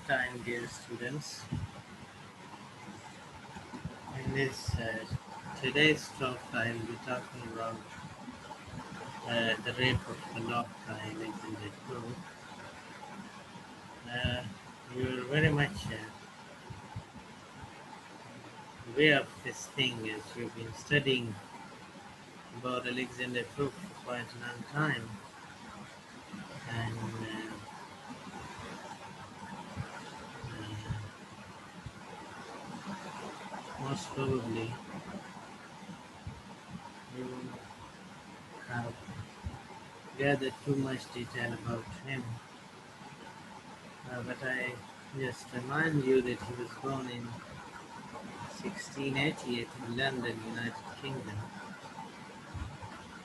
time, dear students. In this today's talk, I will be talking about the rape of the lock by Alexander Pope. You're very much aware of this thing as you've been studying about Alexander Pope for quite a long time, and most probably you have gathered too much detail about him. But I just remind you that he was born in 1688 in London, United Kingdom,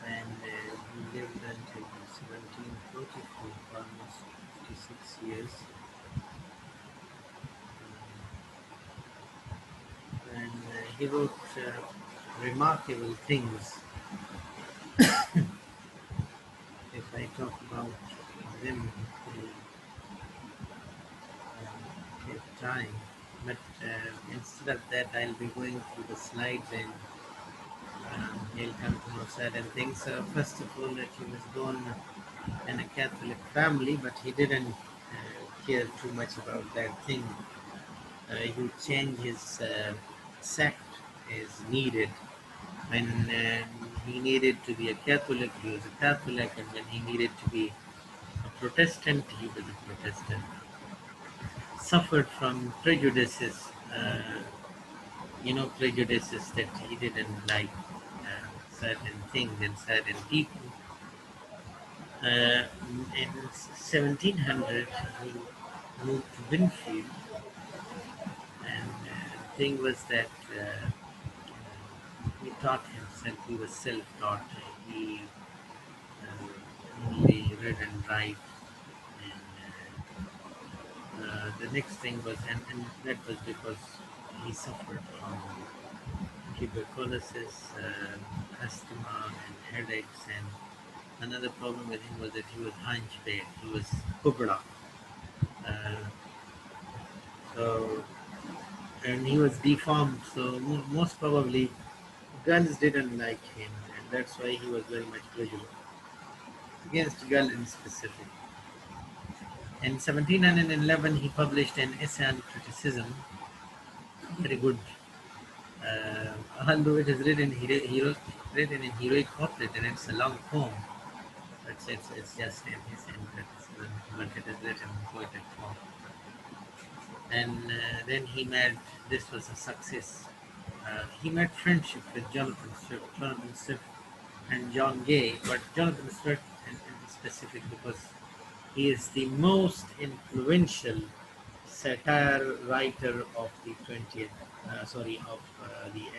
and he lived until 1744 for almost 56 years. And he wrote remarkable things. If I talk about them, it will take time. But instead of that, I'll be going through the slides and he'll come to know certain things. First of all, that he was born in a Catholic family, but he didn't care too much about that thing. He would change his sect as needed. When he needed to be a Catholic, he was a Catholic, and when he needed to be a Protestant, he was a Protestant. Suffered from prejudices, prejudices that he didn't like certain things and certain people. In 1700, he moved to Winfield, and the thing was that he taught himself. He was self-taught. He only read and write. And the next thing was, and that was because he suffered from tuberculosis, asthma, and headaches. And another problem with him was that he was hunchback. He was kubra. Uh, so, and he was deformed. So most probably, girls didn't like him, and that's why he was very much prejudiced against girls in specific. In 1711, he published an essay on criticism. Very good. Although it is written in heroic couplet, and it's a long poem. It's just in his own criticism, but it is written in poetic form. And then this was a success. He made friendship with Jonathan Swift and John Gay, but Jonathan Swift in specific because he is the most influential satire writer of the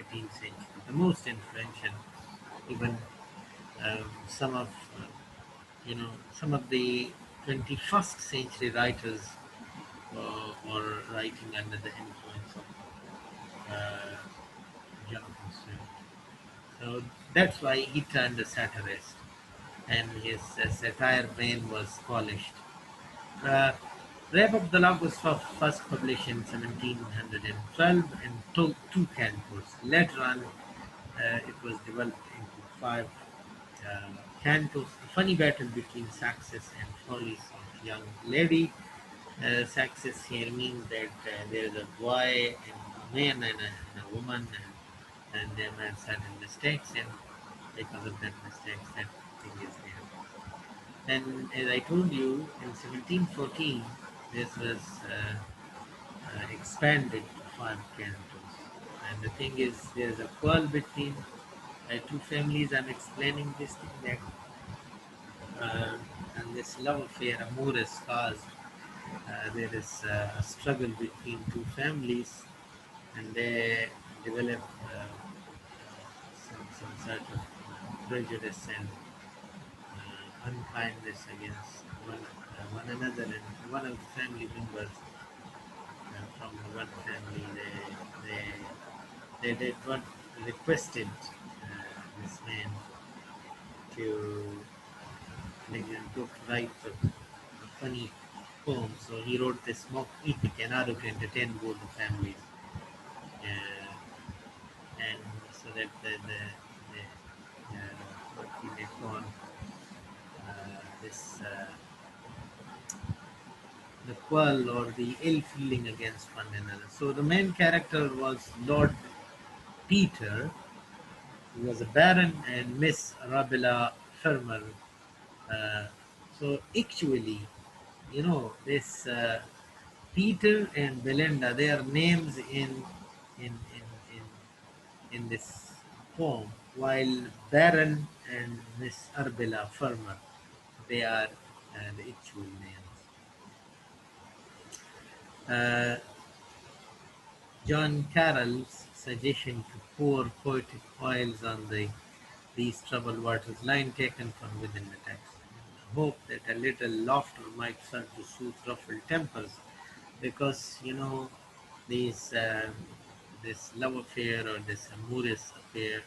18th century. The most influential. Even some of some of the 21st century writers were writing under the influence of uh, Jonathan Swift. So that's why he turned a satirist, and his satire brain was polished. Uh, Rape of the Lock was first published in 1712 in two cantos. Later on, it was developed into five cantos. A funny battle between success and follies of young lady. Success here means that there is a boy and a man and a woman, and they made certain mistakes, and because of that mistakes, that thing is there. And as I told you, in 1714, this was expanded to five cantos. And the thing is, there's a quarrel between two families. I'm explaining this thing that, and this love affair, amour is caused. There is a struggle between two families, and they develop some sort of prejudice and unkindness against one another, and one of the family members from the one family, they what requested this man to like, to write a funny poem. So he wrote this mock epic in order to entertain both the families, and so that what he may call this the quarrel or the ill feeling against one another. So the main character was Lord Peter, who was a baron, and Miss Arabella Fermer. Uh, so actually, this Peter and Belinda, they are names in in in, in this poem, while Baron and Miss Arbella Fermer, they are the actual names. Uh, John Carroll's suggestion to pour poetic oils on these troubled waters, line taken from within the text. Hope that a little laughter might serve to soothe ruffled tempers, because these this love affair or this amorous affair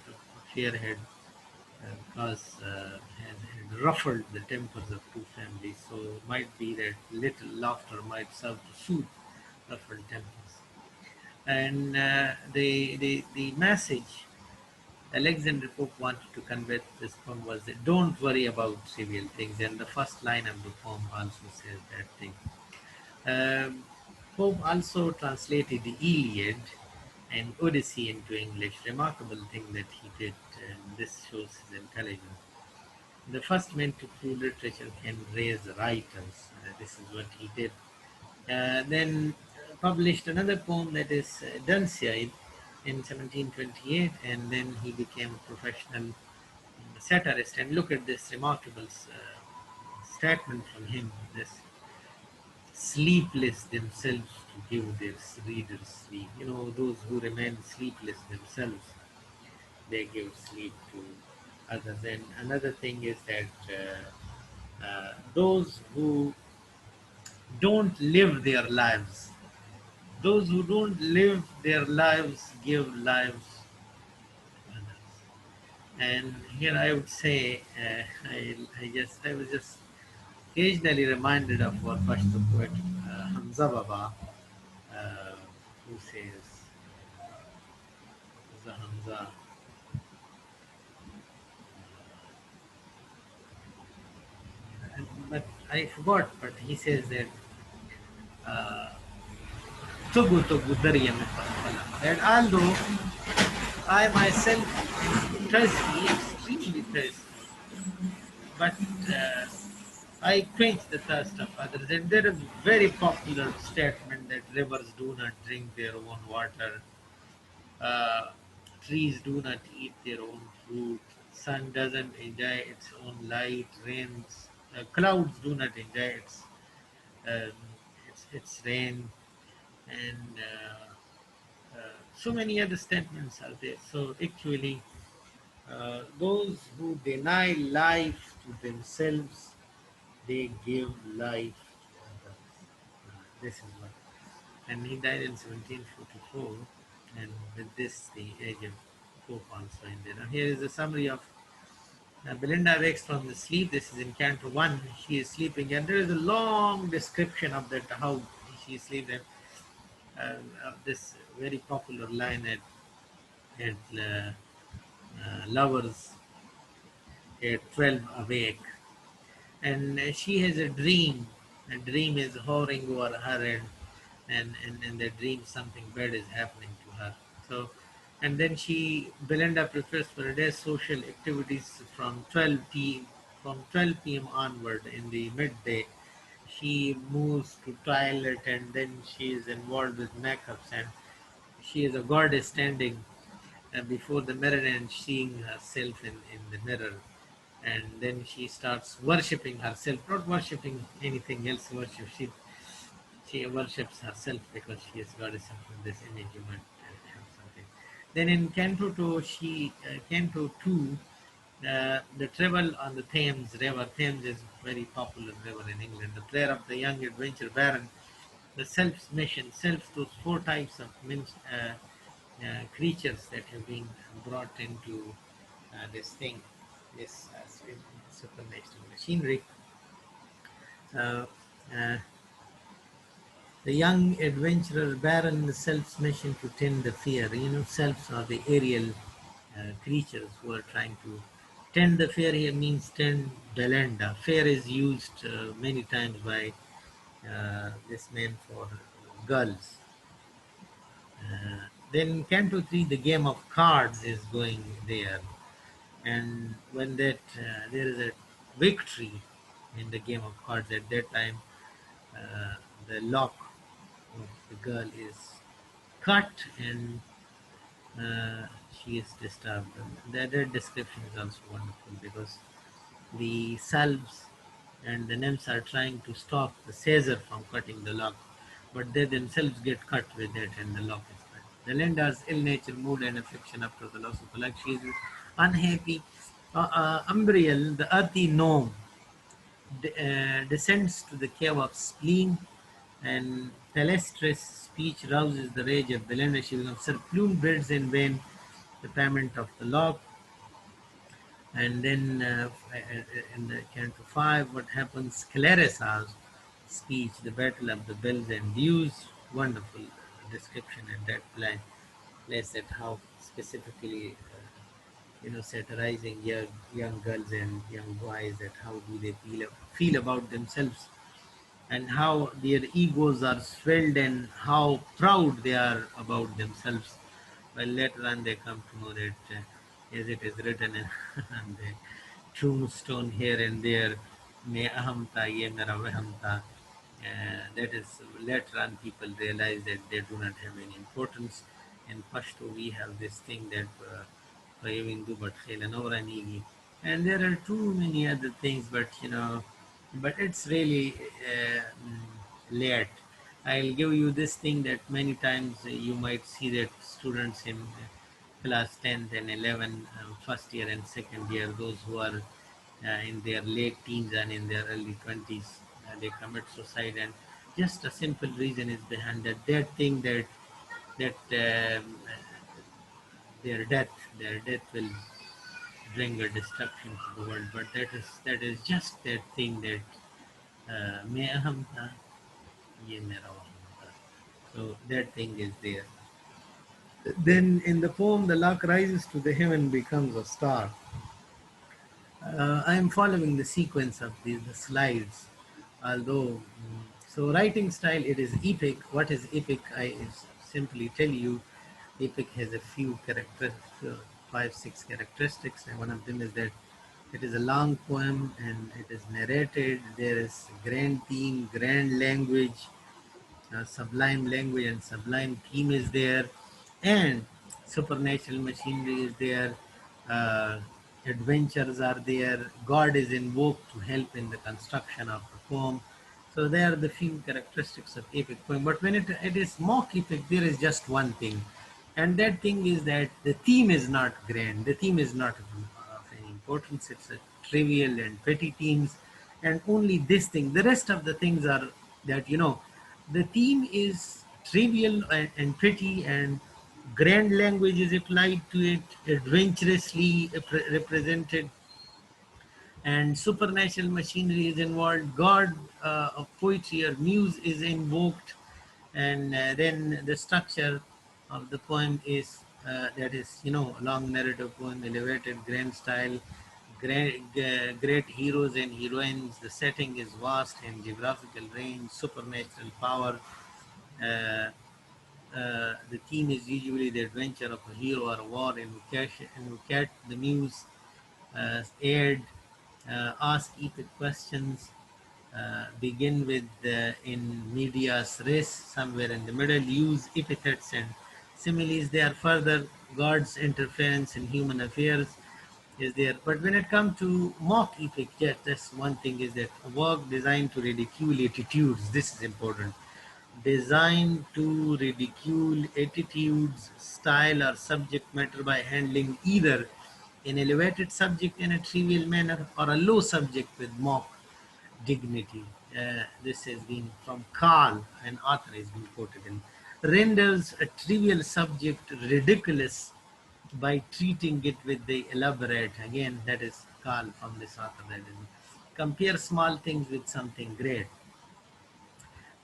had had ruffled the tempers of two families. So it might be that little laughter might serve to soothe ruffled tempers. And the message Alexander Pope wanted to convey this poem was that don't worry about trivial things. And the first line of the poem also says that thing. Um, Pope also translated the Iliad and Odyssey into English. Remarkable thing that he did, and this shows his intelligence. The first man to prove literature can raise writers. This is what he did. Then published another poem, that is Dunciad, in 1728, and then he became a professional satirist. And look at this remarkable statement from him: this sleepless themselves to give their readers sleep. Those who remain sleepless themselves, they give sleep to others. And another thing is that those who don't live their lives, those who don't live their lives give lives to others. And here I would say, I was just occasionally reminded of our Pashto poet Hamza Baba, uh, who says, Hamza, but I forgot, but he says that Tugu Tugu Darya mein Pala. That although I myself am thirsty, extremely thirsty, but I quench the thirst of others. And there is a very popular statement that rivers do not drink their own water, uh, trees do not eat their own fruit, sun doesn't enjoy its own light, rains, clouds do not enjoy um, its rain, and so many other statements are there. So actually, those who deny life to themselves, they give life to others. This is what. And he died in 1744, and with this, the age of Pope also ended. Now, here is a summary of Belinda wakes from the sleep. This is in Canto 1. She is sleeping, and there is a long description of that, how she sleeps. And this very popular line at lovers at 12 awake, and she has a dream. A dream is hovering over her, and the dream something bad is happening to her. So, and then Belinda prepares for a day's social activities from 12 p.m. onward. In the midday, she moves to toilet, and then she is involved with makeups, and she is a goddess standing before the mirror and seeing herself in the mirror. And then she starts worshipping herself, not worshipping anything else. She worships herself because she is goddess of this image. You might have something. Then in Canto 2, the travel on the Thames River. Thames is a very popular river in England. The prayer of the young adventure baron, the self's mission, self, those four types of creatures that have been brought into this thing, this supernatural machinery. Uh, uh, The young adventurer Baron selves mission to tend the fair. Selves are the aerial creatures who are trying to tend the fair. Here means tend Delenda. Fair is used many times by this man for girls. Then Canto 3, the game of cards is going there. And when there is a victory in the game of cards, at that time uh, the lock of the girl is cut and she is disturbed. That description is also wonderful because the salves and the nymphs are trying to stop the Caesar from cutting the lock, but they themselves get cut with it and the lock is cut. The lender's ill-natured mood and affliction after the loss of the luck. She is unhappy. Umbriel, the earthy gnome, descends to the cave of spleen, and Thalestris' speech rouses the rage of Belinda. She becomes Sir Plume bids in vain the payment of the lock. And then in the Canto 5, what happens? Clarissa's speech, the Battle of the Bells and Dews, wonderful description at that place at how specifically satirizing young girls and young boys, that how do they feel about themselves and how their egos are swelled and how proud they are about themselves. Well, later on they come to know that, as it is written on the tombstone here and there, "Me ahamta, ye mera vahamta." That is, later on people realize that they do not have any importance. In Pashto, we have this thing that "Fayavindu but khela nawranigi," and there are too many other things, but it's really late. I'll give you this thing that many times you might see that students in class 10th and 11, first year and second year, those who are in their late teens and in their early 20s, they commit suicide, and just a simple reason is behind that. That thing that their death will bring a destruction to the world. But that is just that thing that मैं अहम था ये मेरा वहम था. So that thing is there. Then in the poem, the lark rises to the heaven, becomes a star. I am following the sequence of the slides, although so writing style, it is epic. What is epic? Simply tell you, epic has a few characteristics, 5, 6 characteristics, and one of them is that it is a long poem and it is narrated. There is grand theme, grand language, sublime language and sublime theme is there, and supernatural machinery is there, uh, adventures are there, God is invoked to help in the construction of the poem. So they are the few characteristics of epic poem. But when it is mock epic, there is just one thing, and that thing is that the theme is not grand, the theme is not of any importance, it's a trivial and petty themes, and only this thing, the rest of the things are that the theme is trivial and pretty, and grand language is applied to it, adventurously represented, and supernatural machinery is involved. God of poetry or muse is invoked, and then the structure of the poem is that is a long narrative poem, elevated, grand style, great heroes and heroines. The setting is vast and geographical range, supernatural power. Uh, the theme is usually the adventure of a hero or a war invocate the muse, aid, ask epic questions, begin with in medias res, somewhere in the middle, use epithets and similes. They are further God's interference in human affairs is there. But when it comes to mock epic, yes, that's one thing is that a work designed to ridicule attitudes. This is important. Designed to ridicule attitudes, style, or subject matter by handling either an elevated subject in a trivial manner or a low subject with mock dignity. This has been from Carl, an author has been quoted in. Renders a trivial subject ridiculous by treating it with the elaborate. Again, that is Carl from this author. That is, compare small things with something great.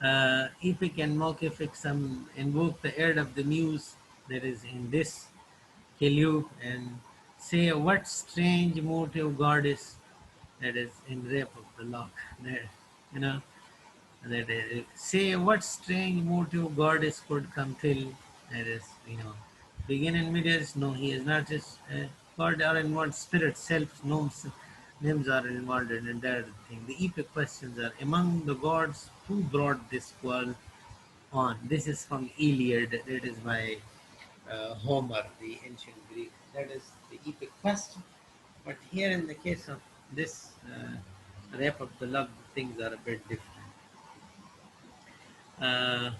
Epic and mock-epic some invoke the air of the muse that is in this Kelyu and say what strange motive goddess that is in rape of the lock there, you know, that say what strange motive goddess could come till that is, you know, begin and mid is no, he is not just god are involved, spirit, self, gnomes, names are involved in entire thing. The epic questions are among the gods who brought this world on. This is from Iliad, that is by Homer, the ancient Greek. That is the epic question. But here, in the case of this Rape of the Lock, things are a bit different. Uh,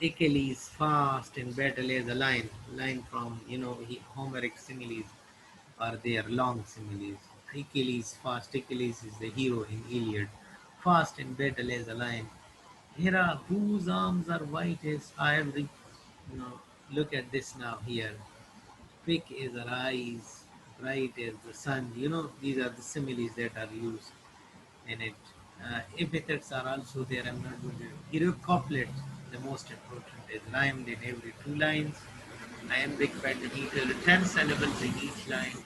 Achilles fast in battle is a line from, you know, Homeric similes are there, long similes. Achilles fast, Achilles is the hero in Iliad. Fast in battle is a line. Hera, whose arms are white as ivory. You know, look at this now here. Quick as her eyes, bright as the sun. You know, these are the similes that are used in it. Epithets are also there. I'm not going to. Heroic couplet, the most important, is rhymed in every two lines. Iambic pattern equal to 10 syllables in each line.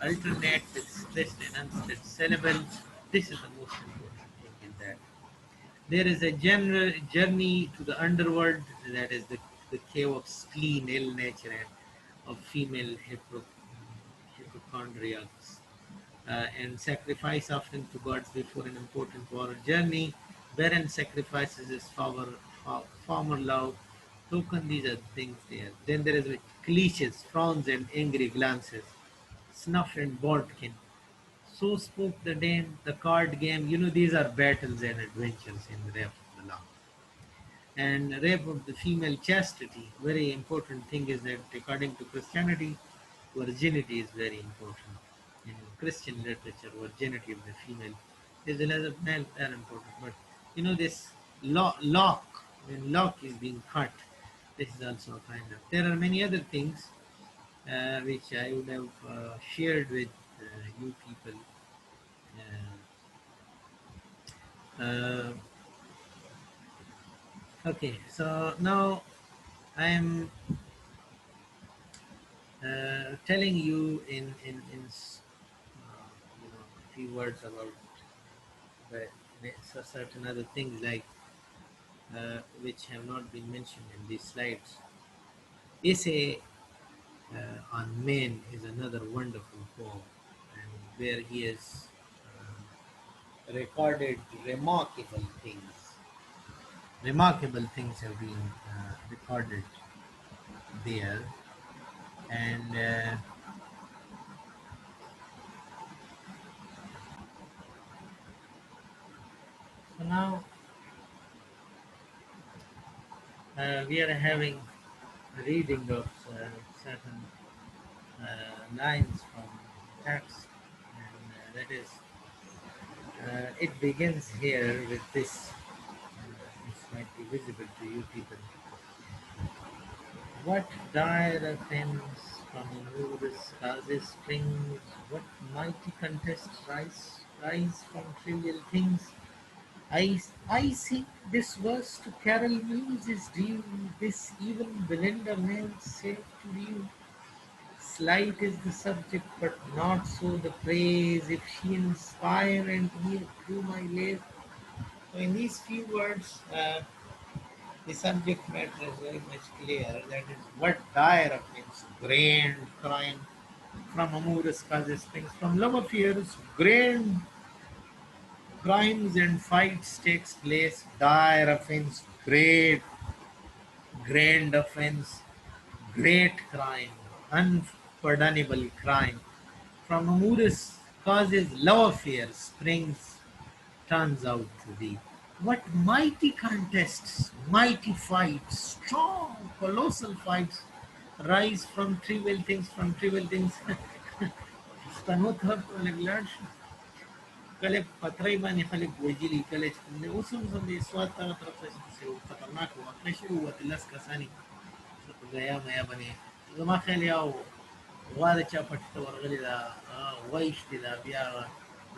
Alternate with stressed and unstressed syllables. This is the most important thing in that. There is a general journey to the underworld, that is the cave of spleen, ill nature, and of female hypochondriacs, and sacrifice often to gods before an important war or journey. Barren sacrifices is former love. Token, these are things there. Then there is cliches, frowns, and angry glances. Snuff and bodkin. So spoke the dame, the card game. You know, these are battles and adventures in the Rape of the Lock. And rape of the female chastity, very important thing is that according to Christianity, virginity is very important. In Christian literature, virginity of the female is as of male very important. But you know this lock, when lock is being cut, this is also a kind of. There are many other things which I would have shared with you people. Uh, okay, so now I am telling you you know, a few words about the, certain other things like which have not been mentioned in these slides. Essay on Man is another wonderful poem, and where he has recorded remarkable things. Remarkable things have been recorded there, and so now we are having a reading of certain lines from text, and that is, it begins here with this. This might be visible to you people. What dire offense from Anubis causes springs? What mighty contests rise from trivial things? I sing this verse to Carol Muse is due, this even Belinda Mills said to you. Slight is the subject, but not so the praise, if she inspire and hear through my lays. So in these few words, the subject matter is very much clear. That is, what dire offense, grand crime from amorous causes springs, from love affairs, grand crimes and fights takes place, dire offense, great, grand offense, great crime, unpardonable crime. From amorous causes, love affair springs, turns out to be. What mighty contests, mighty fights, strong, colossal fights rise from trivial things. استنوتها بالإنجليش كلب فتري باني خلق وجيلي كلج من وسم سم دي سوات ترى طرف سيو خطرناك وأخشي وتلس كساني gaya maya bane zama khali yawo wada cha patita wargali da waish da biya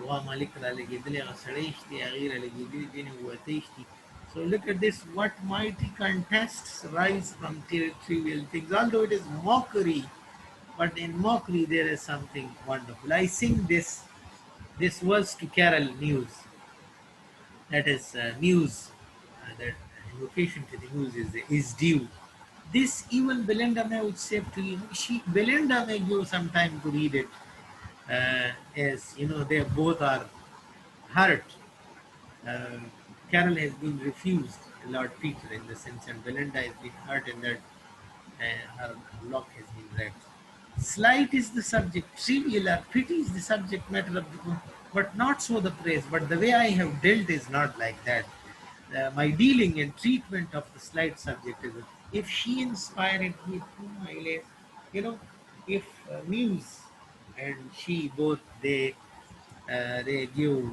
وما لكرا لجدلي غسريشتي أغير لجدلي واتيشتي. So look at this, what mighty contests rise from trivial things, although it is mockery, but in mockery there is something wonderful. I sing this verse to Carol News, that is news, that invocation to the news is due. This even Belinda may would say to you, Belinda may give some time to read it, as you know, they both are hurt. Uh, Carol has been refused Lord Peter in the sense, and Belinda has been hurt in that her lock has been read. Slight is the subject, trivial or petty is the subject matter of the book, but not so the praise. But the way I have dealt is not like that. My dealing and treatment of the slight subject is, if she inspired me through my life, you know, if Muse and she both they give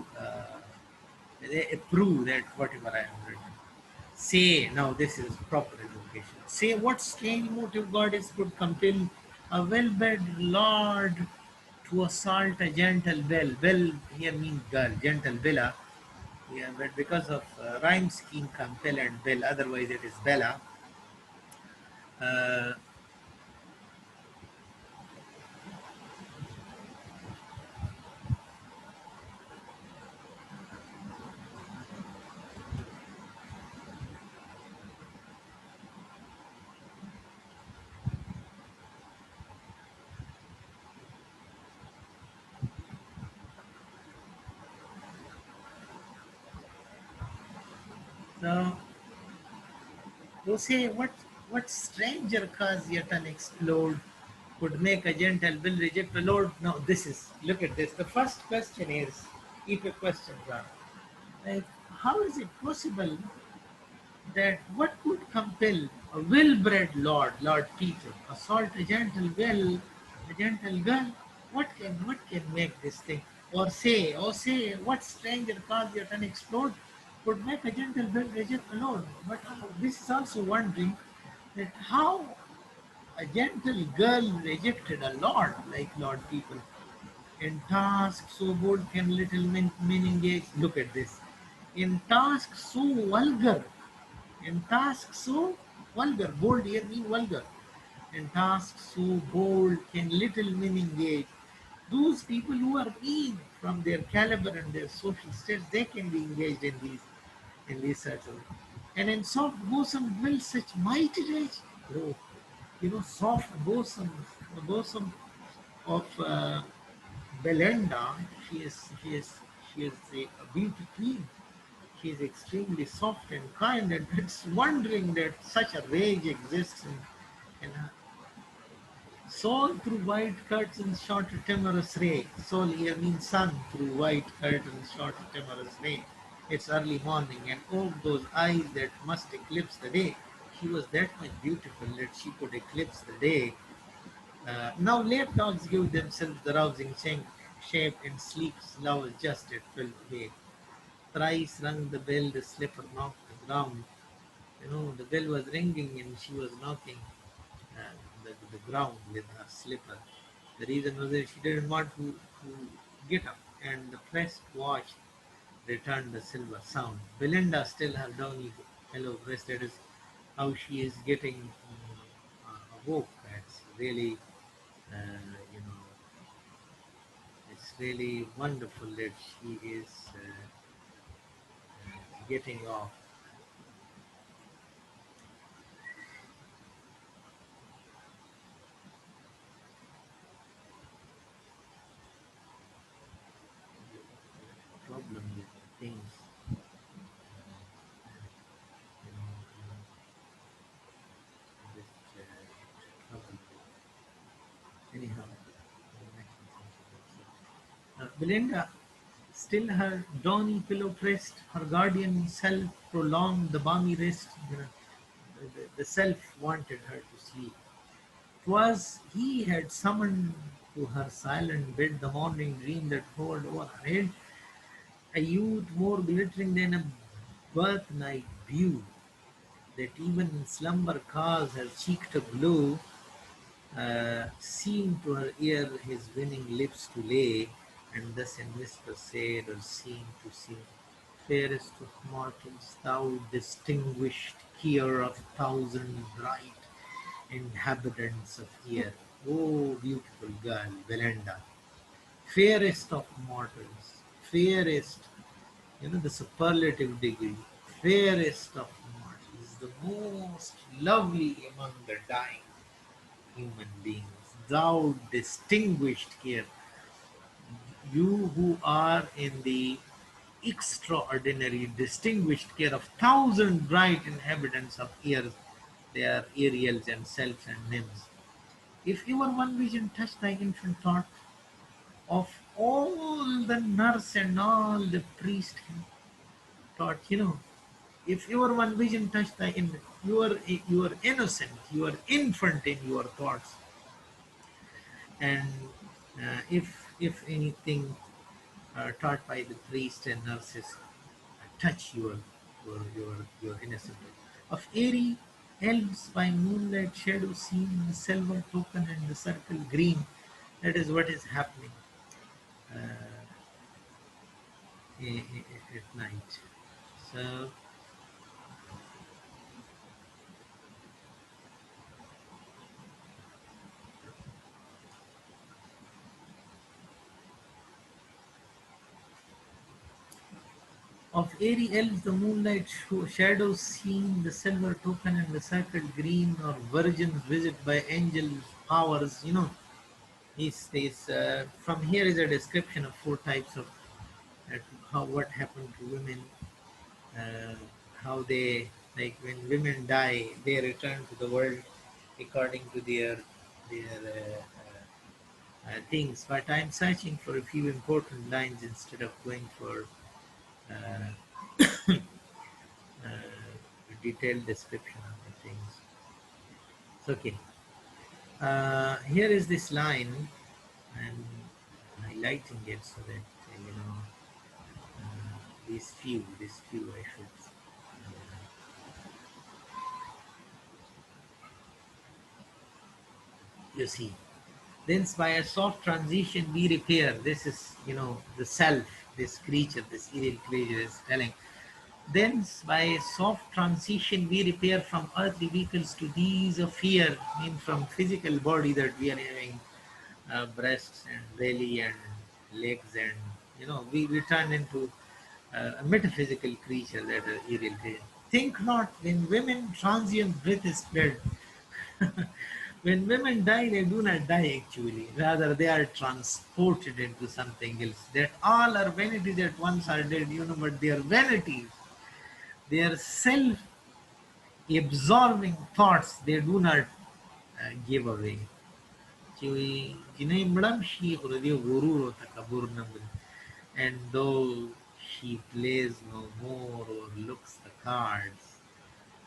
they approve that whatever I have written. Say, now this is proper education. Say what strange motive goddess could compel a well-bred lord to assault a gentle belle. Belle here means girl, gentle bella. Yeah, but because of rhyme scheme, compel and belle, otherwise it is bella. Uh, so you say what stranger cause yet unexplored could make a gentle will reject the Lord? No, this is, look at this. The first question is, if a question are, like, how is it possible that what could compel a well-bred lord, Lord Peter, assault a gentle girl? What can make this thing? Or say, what stranger cause yet unexplored could make a gentle girl reject the Lord? But this is also wondering that how a gentle girl rejected a lord like Lord Peter. In task so bold can little men engage. Look at this. In task so vulgar, in tasks so vulgar, bold here mean vulgar. In tasks so bold can little men engage. Those people who are mean from their caliber and their social status, they can be engaged in these sorts of. And in soft bosom dwells such mighty rage. Oh, soft bosom of Belinda. She is a beauty queen. She is extremely soft and kind, and it's wondering that such a rage exists in her soul through white curtains shot a timorous ray. Soul here means sun through white curtains shot a timorous ray. It's early morning, and oh, those eyes that must eclipse the day. She was that much beautiful that she could eclipse the day. Now late dogs give themselves the rousing shape, and sleep's love just at full way. Thrice rung the bell, the slipper knocked the ground. The bell was ringing and she was knocking the ground with her slipper. The reason was that she didn't want to get up, and the pressed watch returned the silver sound. Belinda still her downy hello breast, that is how she is getting awoke. It's really, you know, it's really wonderful that she is getting off. Problem with things, you know, just trouble. Anyhow, Belinda, still her dawny pillow pressed, her guardian self prolonged the balmy rest. The self wanted her to sleep. 'Twas he had summoned to her silent bed the morning dream that hovered over her head, a youth more glittering than a birthnight dew, that even in slumber caused her cheek to glow, seemed to her ear his winning lips to lay. And thus in whisper said or seemed to say, fairest of mortals, thou distinguished keer of thousand bright inhabitants of air, O beautiful girl, Belinda, fairest of mortals, fairest, the superlative degree, fairest of mortals, the most lovely among the dying human beings, thou distinguished care, you who are in the extraordinary distinguished care of thousand bright inhabitants of earth, they are Ariels and selves and nymphs. If ever one vision touched thy infant thought, of all the nurse and all the priest taught, if ever one vision touched thy infant, you are innocent, you are infant in your thoughts, and if anything taught by the priest and nurses touch your innocent. Of airy elves by moonlight shadow seen, the silver token and the circle green. That is what is happening uh, at night. So of airy elves the moonlight shadows seen, the silver token and the circle green, or virgins visit by angels powers. From here is a description of four types of how what happened to women, uh, how they, like when women die, they return to the world according to their things. But I'm searching for a few important lines instead of going for uh, a detailed description of the things. It's okay. Here is this line, and highlighting it so that these few I should. You see, thence by a soft transition we repair. This is, the self, this creature, this evil creature is telling. Thence by a soft transition we repair from earthly vehicles to these of fear, mean from physical body that we are having breasts and belly and legs, and we turn into a metaphysical creature that are evil creature. Think not when women transient breath is spread. When women die, they do not die actually. Rather, they are transported into something else. That all are vanities at once are dead, but they are vanities. They are self absorbing thoughts they do not give away. And though she plays no more or looks the cards,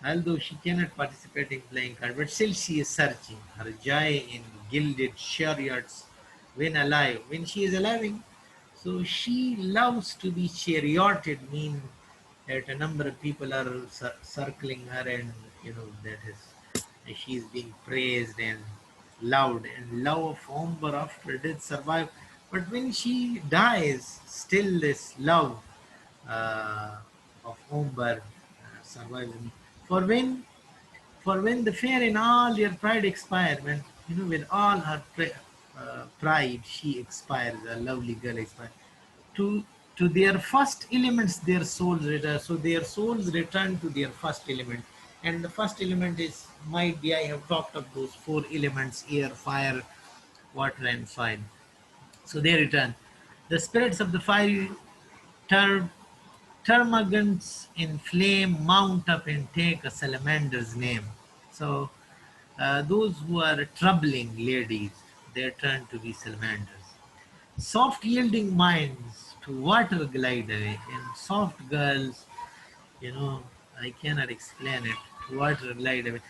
although she cannot participate in playing cards, but still she is searching. Her joy in gilded chariots when she is alive, so she loves to be charioted, mean that a number of people are circling her, and that is, she is being praised and loved, and love of Omber after death survive. But when she dies, still this love uh, of Omber survives. For when for when the fair in all your pride expire, when with all her pride she expires, a lovely girl expires. To to their first elements, their souls return. So their souls return to their first element, and the first element is, might be, I have talked of those four elements: air, fire, water, and fire. So they return. The spirits of the fiery ter- termagants in flame mount up and take a salamander's name. So those who are troubling ladies, they turn to be salamanders. Soft yielding minds to water glide away, and soft girls, you know, I cannot explain it, to water glide away,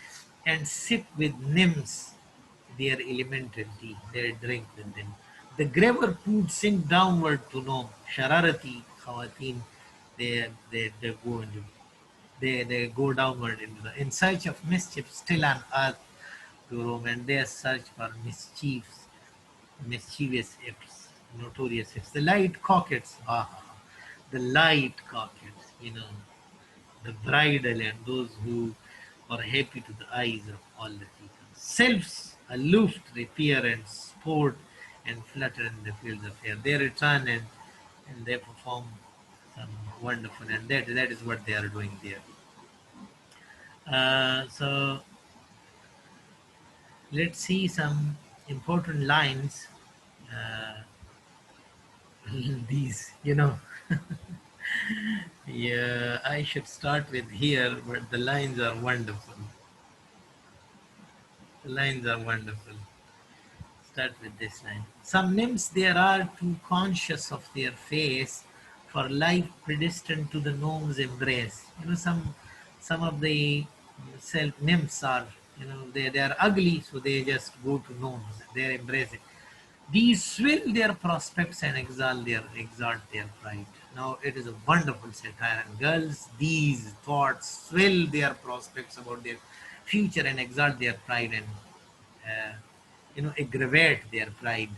and sip with nymphs their elemental tea, their drink with them. The graver poods sink downward to know Shararati Khawateen, they go into they go downward in search of mischief still on earth to roam, and they search for mischievous acts. notorious hits. The light cockets, the light cockets, the bridal and those who are happy to the eyes of all the people. Selves aloof repair and sport and flutter in the fields of air. They return and they perform some wonderful, and that is what they are doing there. So let's see some important lines. Uh, these, yeah, I should start with here, but the lines are wonderful. The lines are wonderful. Start with this line. Some nymphs there are too conscious of their face for life predestined to the gnome's embrace. Some of the self nymphs are, they are ugly, so they just go to gnomes. They embrace it. These swill their prospects and exalt their pride. Now it is a wonderful satire, and girls, these thoughts swill their prospects about their future and exalt their pride and uh, aggravate their pride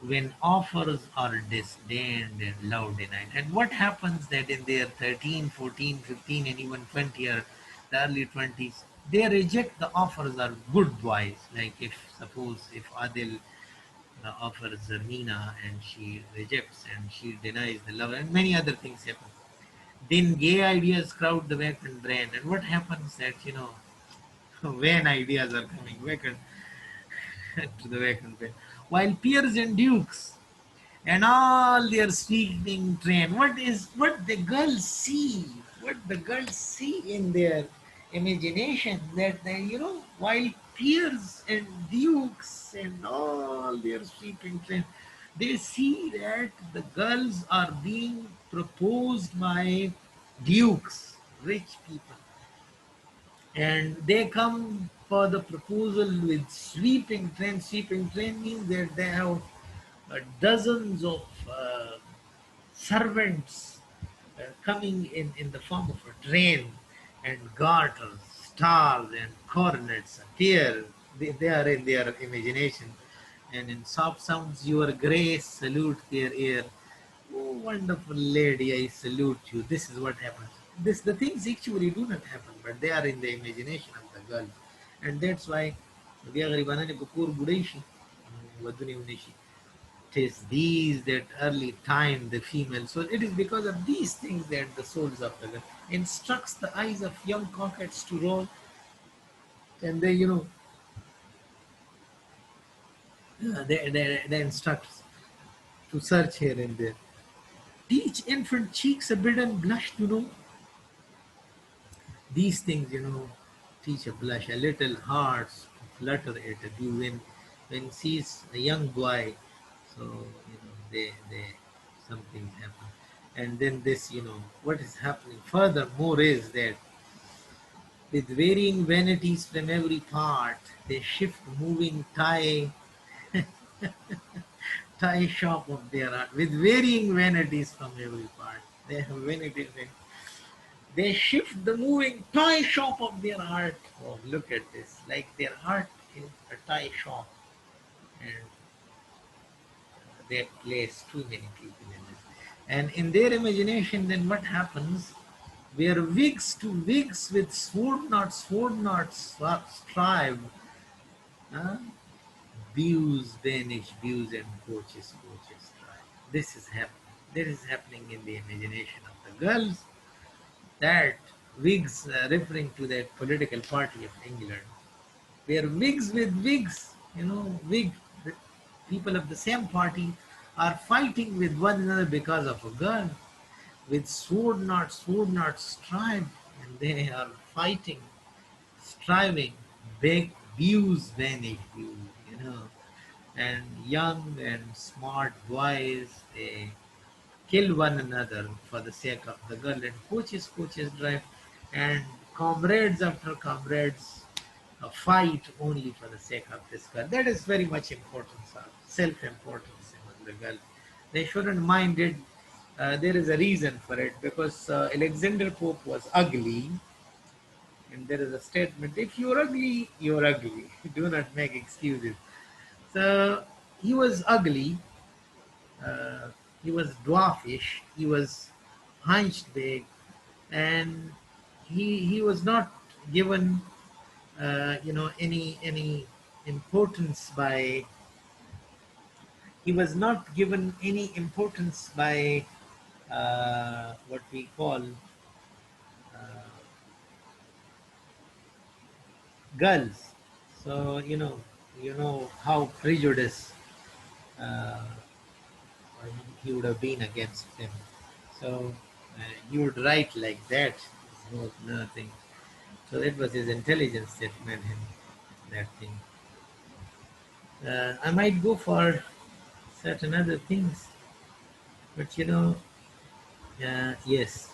when offers are disdained and love denied. And what happens that in their 13, 14, 15, and even 20 or the early 20s, they reject the offers of good boys. Like if suppose if Adil offers Zarmina and she rejects and she denies the love and many other things happen. Then gay ideas crowd the vacant brain. And what happens that, when ideas are coming vacant to the vacant brain. While peers and dukes and all their sweeping train. What the girls see? What the girls see in their imagination that they, while peers and dukes and all their sweeping train, they see that the girls are being proposed by dukes, rich people, and they come for the proposal with sweeping train. Sweeping train means that they have dozens of servants coming in the form of a train, and garters, stars, and cornets appear. They are in their imagination. And in soft sounds, your grace salute their ear. Oh, wonderful lady, I salute you. This is what happens. The things actually do not happen, but they are in the imagination of the girl. And that's why it is these that early time the female. So it is because of these things that the souls of the girl instructs the eyes of young coquettes to roll, and they instruct to search here and there. Teach infant cheeks a bidden blush to know. These things, teach a blush, a little hearts flutter at a view when sees a young boy. So they some things happen, and then this, what is happening furthermore is that with varying vanities from every part, they shift moving tie shop of their art with varying vanities from every part. They have vanities. They shift the moving toy shop of their heart. Oh, look at this. Like their heart is a toy shop, and they place too many people in it. And in their imagination, then what happens? Where wigs to wigs with sword knots strive, uh, views vanish, views and coaches strive. This is happening. This is happening in the imagination of the girls. That Whigs, referring to that political party of England, where Whigs with Whigs, Whig the people of the same party are fighting with one another because of a girl, with sword not strive, and they are fighting, striving, big views vanish, and young and smart boys, they kill one another for the sake of the girl, and coaches drive, and comrades after comrades fight only for the sake of this girl. That is very much importance of self-importance among the girl. They shouldn't mind it. There is a reason for it, because Alexander Pope was ugly, and there is a statement: if you're ugly, you're ugly. Do not make excuses. So he was ugly, Uh, he was dwarfish. He was hunched big, and he was not given any importance by he was not given any importance by what we call girls. So you know how prejudice uh, he would have been against them. So he would write like that. No, nothing. So it was his intelligence that made him that thing. I might go for certain other things, but yes,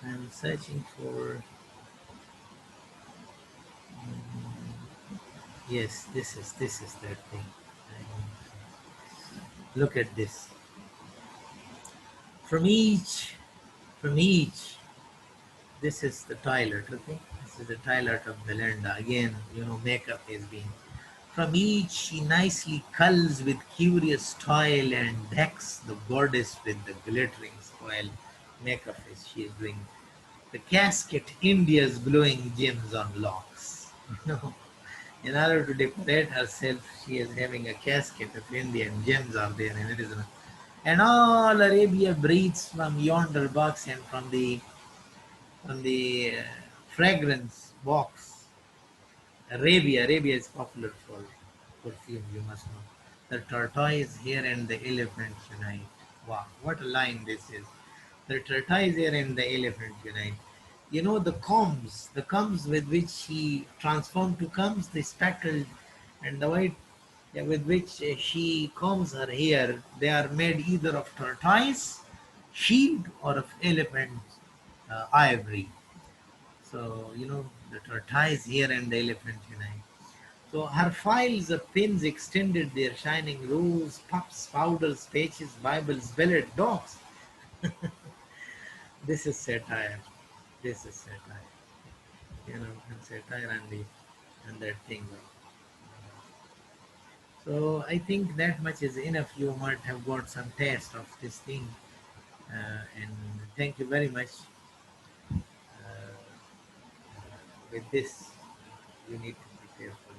I'm searching for. Yes, this is that thing. Look at this. From each, from each. This is the toilet. Okay, this is the toilet of Belinda. Again, makeup has been. From each she nicely culls with curious toil and decks the goddess with the glittering spoil. Makeup is she is doing. The casket India's glowing gems on locks. You know, in order to decorate herself, she is having a casket of Indian gems are there, and it is. And all Arabia breathes from yonder box and from the fragrance box. Arabia is popular for perfume, you must know. The tortoise here and the elephant unite. Wow, what a line this is. The tortoise here and the elephant unite. The combs with which he transformed to combs, the speckled and the white, yeah, with which she combs her hair, they are made either of tortoise, shield, or of elephant ivory. So, the tortoise here and the elephant unite. So her files of pins extended their shining rows, puffs, powders, patches, Bibles, belted dogs. This is satire. This is satire. And satire and that thing. So I think that much is enough. You might have got some taste of this thing. And thank you very much. With this, you need to prepare for